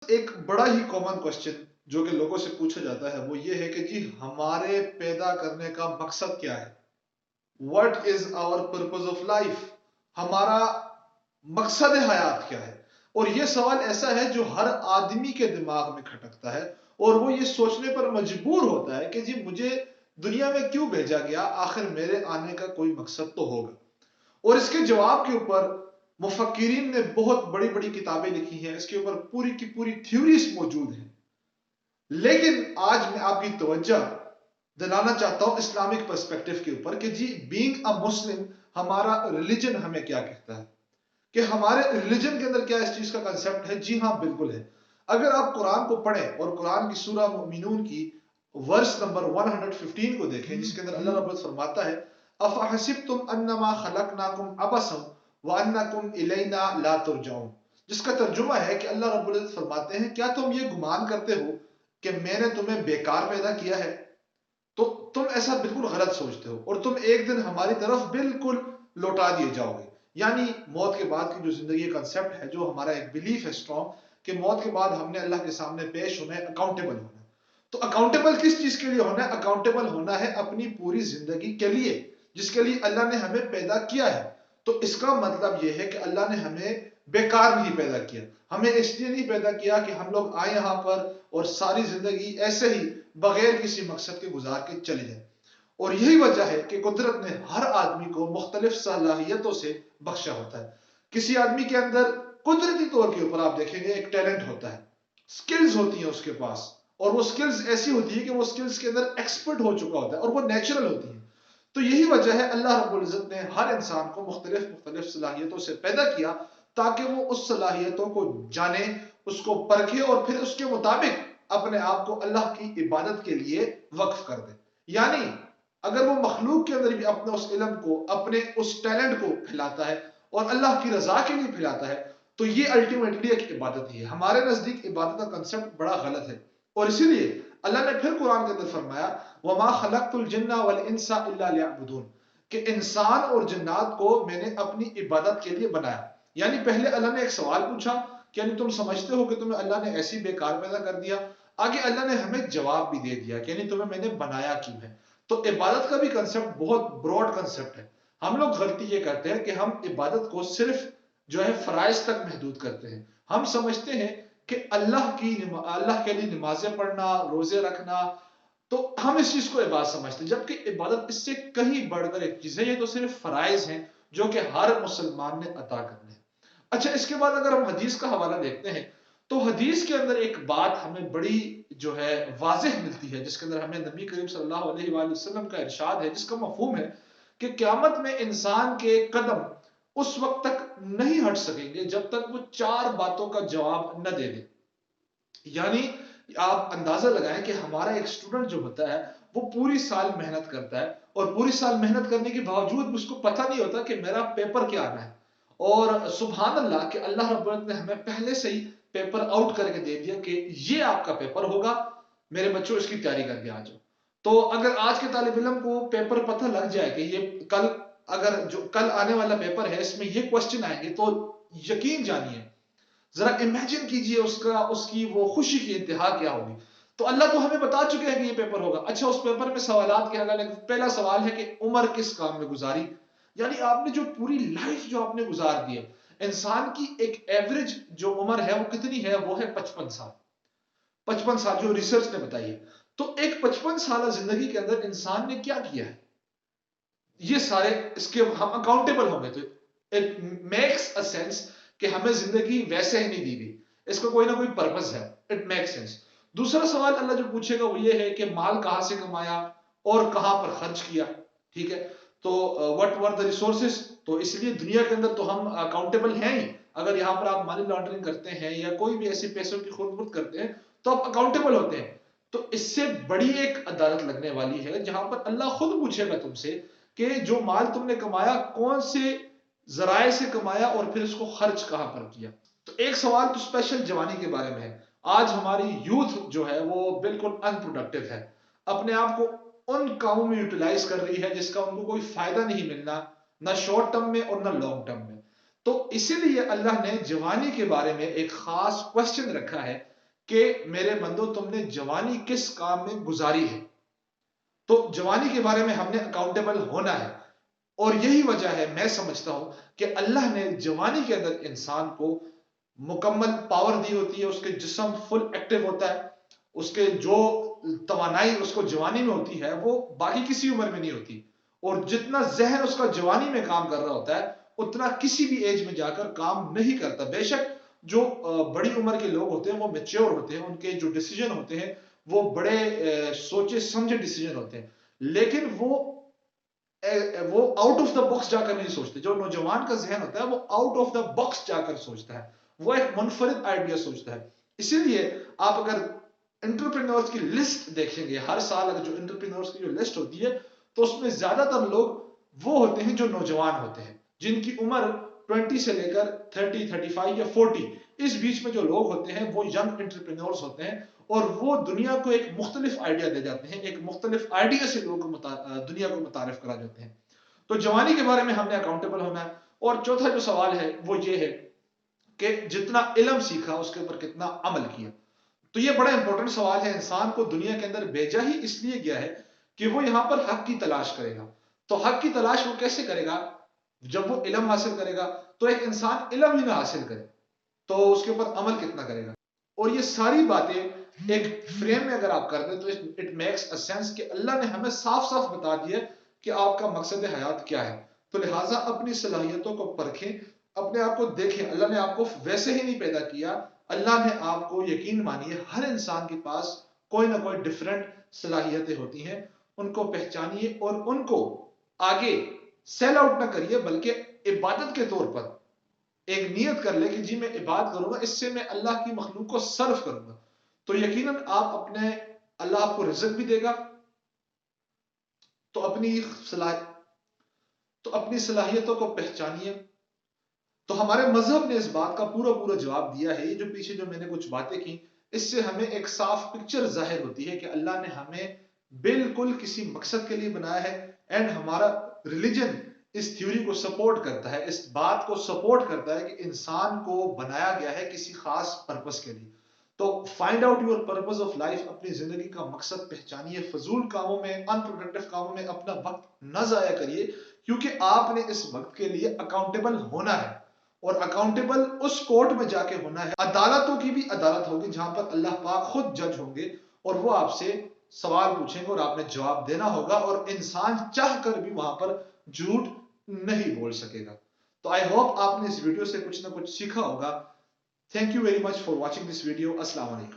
ایک بڑا ہی common question جو کہ لوگوں سے پوچھا جاتا ہے وہ یہ ہے کہ جی ہمارے پیدا کرنے کا مقصد کیا ہے؟ What is our purpose of life? ہمارا مقصد حیات کیا ہے؟ اور یہ سوال ایسا ہے جو ہر آدمی کے دماغ میں کھٹکتا ہے اور وہ یہ سوچنے پر مجبور ہوتا ہے کہ جی مجھے دنیا میں کیوں بھیجا گیا؟ آخر میرے آنے کا کوئی مقصد تو ہوگا۔ اور اس کے جواب کے اوپر مفکرین نے بہت بڑی بڑی کتابیں لکھی ہیں، اس کے اوپر پوری کی پوری تھیوریز موجود ہیں۔ لیکن آج میں آپ کی توجہ دلانا چاہتا ہوں اسلامک پرسپیکٹو کے اوپر کہ جی بینگ اے مسلم ہمارا ریلیجن ہمیں کیا کہتا ہے، کہ ہمارے ریلیجن کے اندر کیا اس چیز کا کنسپٹ ہے۔ جی ہاں بالکل ہے۔ اگر آپ قرآن کو پڑھیں اور قرآن کی سورہ مومنون کی ورس نمبر 115 کو دیکھیں، جس کے اندر اللہ رب العزت فرماتا ہے افحسبتم انما خلقناکم عبثا وانکم الینا لا ترجعون، جس کا ترجمہ ہے کہ اللہ رب العزت فرماتے ہیں کیا تم یہ گمان کرتے ہو کہ میں نے تمہیں بیکار پیدا کیا ہے؟ تو تم ایسا بالکل غلط سوچتے ہو اور تم ایک دن ہماری طرف بالکل لوٹا دیے جاؤ گے۔ یعنی موت کے بعد کی جو زندگی کنسپٹ ہے، جو ہمارا ایک بلیف ہے اسٹرانگ کہ موت کے بعد ہم نے اللہ کے سامنے پیش ہونا ہے، اکاؤنٹیبل ہونا ہے۔ تو اکاؤنٹیبل کس چیز کے لیے ہونا ہے؟ اکاؤنٹیبل ہونا ہے اپنی پوری زندگی کے لیے جس کے لیے اللہ نے ہمیں پیدا کیا ہے۔ تو اس کا مطلب یہ ہے کہ اللہ نے ہمیں بیکار نہیں پیدا کیا، ہمیں اس لیے نہیں پیدا کیا کہ ہم لوگ آئے یہاں پر اور ساری زندگی ایسے ہی بغیر کسی مقصد کے گزار کے چلے جائیں۔ اور یہی وجہ ہے کہ قدرت نے ہر آدمی کو مختلف صلاحیتوں سے بخشا ہوتا ہے۔ کسی آدمی کے اندر قدرتی طور کے اوپر آپ دیکھیں گے ایک ٹیلنٹ ہوتا ہے، سکلز ہوتی ہیں اس کے پاس، اور وہ سکلز ایسی ہوتی ہیں کہ وہ سکلز کے اندر ایکسپرٹ ہو چکا ہوتا ہے اور وہ نیچرل ہوتی ہیں۔ تو یہی وجہ ہے اللہ رب العزت نے ہر انسان کو مختلف مختلف صلاحیتوں سے پیدا کیا تاکہ وہ اس صلاحیتوں کو جانے، اس کو پرکھے اور پھر اس کے مطابق اپنے آپ کو اللہ کی عبادت کے لیے وقف کر دے۔ یعنی اگر وہ مخلوق کے اندر بھی اپنے اس علم کو، اپنے اس ٹیلنٹ کو پھیلاتا ہے اور اللہ کی رضا کے لیے پھیلاتا ہے تو یہ الٹیمیٹلی ایک عبادت ہی ہے۔ ہمارے نزدیک عبادت کا کنسپٹ بڑا غلط ہے، اور اسی لیے اللہ نے پھر قرآن کے اندر فرمایا وَمَا خَلَقْتُ الْجِنَّ وَالْإِنسَ إِلَّا لِيَعْبُدُونَ، کہ انسان اور جنات کو میں نے اپنی عبادت کے لیے بنایا۔ یعنی پہلے اللہ نے ایک سوال پوچھا کہ یعنی تم سمجھتے ہو کہ تمہیں اللہ نے ایسی بیکار پیدا کر دیا؟ آگے اللہ نے ہمیں جواب بھی دے دیا کہ یعنی تمہیں میں نے بنایا کیوں ہے۔ تو عبادت کا بھی کنسپٹ بہت براڈ کنسپٹ ہے۔ ہم لوگ غلطی یہ کرتے ہیں کہ ہم عبادت کو صرف جو ہے فرائض تک محدود کرتے ہیں۔ ہم سمجھتے ہیں کہ اللہ کے لیے نمازیں پڑھنا، روزے رکھنا، تو ہم اس چیز کو عبادت سمجھتے ہیں، جبکہ عبادت اس سے کہیں بڑھ کر ایک چیز ہے۔ یہ تو صرف فرائض ہیں جو کہ ہر مسلمان نے عطا کرنے ہیں۔ اچھا، اس کے بعد اگر ہم حدیث کا حوالہ دیکھتے ہیں تو حدیث کے اندر ایک بات ہمیں بڑی جو ہے واضح ملتی ہے، جس کے اندر ہمیں نبی کریم صلی اللہ علیہ وآلہ وسلم کا ارشاد ہے، جس کا مفہوم ہے کہ قیامت میں انسان کے قدم اس وقت تک نہیں ہٹ سکیں گے جب تک وہ 4 باتوں کا جواب نہ دے دے۔ یعنی آپ اندازہ لگائیں کہ ہمارا ایک اسٹوڈنٹ جو ہوتا ہے وہ پوری سال محنت کرتا ہے، اور پوری سال محنت کرنے کے باوجود اس کو پتہ نہیں ہوتا کہ میرا پیپر کیا آنا ہے، اور سبحان اللہ کہ اللہ رب العزت نے ہمیں پہلے سے ہی پیپر آؤٹ کر کے دے دیا کہ یہ آپ کا پیپر ہوگا، میرے بچوں اس کی تیاری کر کے آ جاؤ۔ تو اگر آج کے طالب علم کو پیپر پتہ لگ جائے کہ یہ کل، اگر جو کل آنے والا پیپر ہے اس میں یہ کوسچن آئیں گے، تو یقین جانیے، ذرا امیجن کیجئے اس کی وہ خوشی کی انتہا کیا ہوگی۔ تو اللہ تو ہمیں بتا چکے ہیں کہ یہ پیپر ہوگا۔ اچھا، اس پیپر میں سوالات کیا گئے؟ پہلا سوال ہے کہ عمر کس کام میں گزاری؟ یعنی آپ نے جو پوری لائف جو آپ نے گزار دی ہے، انسان کی ایک ایوریج جو عمر ہے وہ کتنی ہے؟ وہ ہے 55 سال۔ 55 سال جو ریسرچ نے بتائی ہے۔ تو ایک 55 سالہ زندگی کے اندر انسان نے کیا کیا ہے؟ یہ سارے اس کے ہم اکاؤنٹیبل ہوں گے تو اٹ میکس اے سینس کہ ہمیں زندگی ویسے ہی نہیں دی گئی، اس کا کوئی نہ کوئی پرپس ہے۔ It makes sense. دوسرا سوال اللہ جو پوچھے گا وہ یہ ہے کہ مال کہاں سے کمایا اور کہاں پر خرچ کیا؟ ٹھیک ہے، تو وٹ ور دا ریسورسز؟ تو اس لیے دنیا کے اندر تو ہم اکاؤنٹیبل ہیں ہی۔ اگر یہاں پر آپ منی لانڈرنگ کرتے ہیں یا کوئی بھی ایسے پیسوں کی خود خود کرتے ہیں تو آپ اکاؤنٹیبل ہوتے ہیں۔ تو اس سے بڑی ایک عدالت لگنے والی ہے جہاں پر اللہ خود پوچھے گا تم سے کہ جو مال تم نے کمایا کون سے ذرائع سے کمایا اور پھر اس کو خرچ کہاں پر کیا۔ تو ایک سوال تو اسپیشل جوانی کے بارے میں ہے۔ آج ہماری یوتھ جو ہے وہ بالکل ان پروڈکٹیو ہے، اپنے آپ کو ان کاموں میں یوٹیلائز کر رہی ہے جس کا ان کو کوئی فائدہ نہیں ملنا، نہ شارٹ ٹرم میں اور نہ لانگ ٹرم میں۔ تو اسی لیے اللہ نے جوانی کے بارے میں ایک خاص کوسچن رکھا ہے کہ میرے بندو تم نے جوانی کس کام میں گزاری ہے. تو جوانی کے بارے میں ہم نے اکاؤنٹیبل ہونا ہے. اور یہی وجہ ہے میں سمجھتا ہوں کہ اللہ نے جوانی کے اندر انسان کو مکمل پاور دی ہوتی ہے. اس کے جسم فل ایکٹیو ہوتا ہے. اس کے جو توانائی اس کو جوانی میں ہوتی ہے وہ باقی کسی عمر میں نہیں ہوتی. اور جتنا ذہن اس کا جوانی میں کام کر رہا ہوتا ہے اتنا کسی بھی ایج میں جا کر کام نہیں کرتا. بے شک جو بڑی عمر کے لوگ ہوتے ہیں وہ میچور ہوتے ہیں. ان کے جو ڈیسیجن ہوتے ہیں وہ بڑے سوچے سمجھے ڈیسیجن ہوتے ہیں. لیکن وہ آؤٹ آف دا باکس جا کر نہیں سوچتے. جو نوجوان کا ذہن ہوتا ہے وہ آؤٹ آف دا باکس جا کر سوچتا ہے. وہ ایک منفرد آئیڈیا سوچتا ہے. اسی لیے آپ اگر انٹرپرینورز کی لسٹ دیکھیں گے ہر سال اگر جو انٹرپرینورز کی جو لسٹ ہوتی ہے تو اس میں زیادہ تر لوگ وہ ہوتے ہیں جو نوجوان ہوتے ہیں جن کی عمر 20 سے لے کر 30 35 یا 40 اس بیچ میں جو لوگ ہوتے ہیں وہ ینگ انٹرپرینورز ہوتے ہیں. اور وہ دنیا کو ایک مختلف آئیڈیا دے جاتے ہیں. ایک مختلف آئیڈیا سے لوگوں کو دنیا کو متعارف کرا جاتے ہیں. تو جوانی کے بارے میں ہم نے اکاؤنٹیبل ہونا ہے. اور چوتھا جو سوال ہے وہ یہ ہے کہ جتنا علم سیکھا اس کے اوپر کتنا عمل کیا. تو یہ بڑا امپورٹنٹ سوال ہے. انسان کو دنیا کے اندر بھیجا ہی اس لیے گیا ہے کہ وہ یہاں پر حق کی تلاش کرے گا. تو حق کی تلاش وہ کیسے کرے گا؟ جب وہ علم حاصل کرے گا. تو ایک انسان علم ہی نہ حاصل کرے تو اس کے اوپر عمل کتنا کرے گا؟ اور یہ ساری باتیں ایک فریم میں اگر آپ کر دیں تو اٹ میکس اے سینس کہ اللہ نے ہمیں صاف صاف بتا دیا کہ آپ کا مقصد حیات کیا ہے. تو لہٰذا اپنی صلاحیتوں کو پرکھیں, اپنے آپ کو دیکھیں. اللہ نے آپ کو ویسے ہی نہیں پیدا کیا. اللہ نے آپ کو, یقین مانیے, ہر انسان کے پاس کوئی نہ کوئی ڈیفرنٹ صلاحیتیں ہوتی ہیں. ان کو پہچانیے اور ان کو آگے سیل آؤٹ نہ کریے بلکہ عبادت کے طور پر ایک نیت کر لے کہ جی میں عبادت کروں گا, اس سے میں اللہ کی مخلوق کو سرو کروں گا. تو یقیناً آپ اپنے اللہ آپ کو رزق بھی دے گا. تو اپنی صلاحیتوں کو پہچانیے. تو ہمارے مذہب نے اس بات کا پورا جواب دیا ہے. یہ جو پیچھے جو میں نے کچھ باتیں کی اس سے ہمیں ایک صاف پکچر ظاہر ہوتی ہے کہ اللہ نے ہمیں بالکل کسی مقصد کے لیے بنایا ہے. اینڈ ہمارا ریلیجن اس تھیوری کو سپورٹ کرتا ہے, اس بات کو سپورٹ کرتا ہے کہ انسان کو بنایا گیا ہے کسی خاص پرپس کے لیے. تو find out your purpose of life. اپنی زندگی کا مقصد پہچانیے. فضول کاموں میں, ان پروڈکٹیو کاموں میں اپنا وقت نہ ضائع کریے کیونکہ آپ نے اس وقت کے لیے اکاؤنٹیبل ہونا ہے. اور اکاؤنٹیبل اس کورٹ میں جا کے ہونا ہے. عدالتوں کی بھی عدالت ہوگی جہاں پر اللہ پاک خود جج ہوں گے اور وہ آپ سے سوال پوچھیں گے اور آپ نے جواب دینا ہوگا. اور انسان چاہ کر بھی وہاں پر جھوٹ نہیں بول سکے گا. تو آئی ہوپ آپ نے اس ویڈیو سے کچھ نہ کچھ سیکھا ہوگا. Thank you very much for watching this video. السلام علیکم.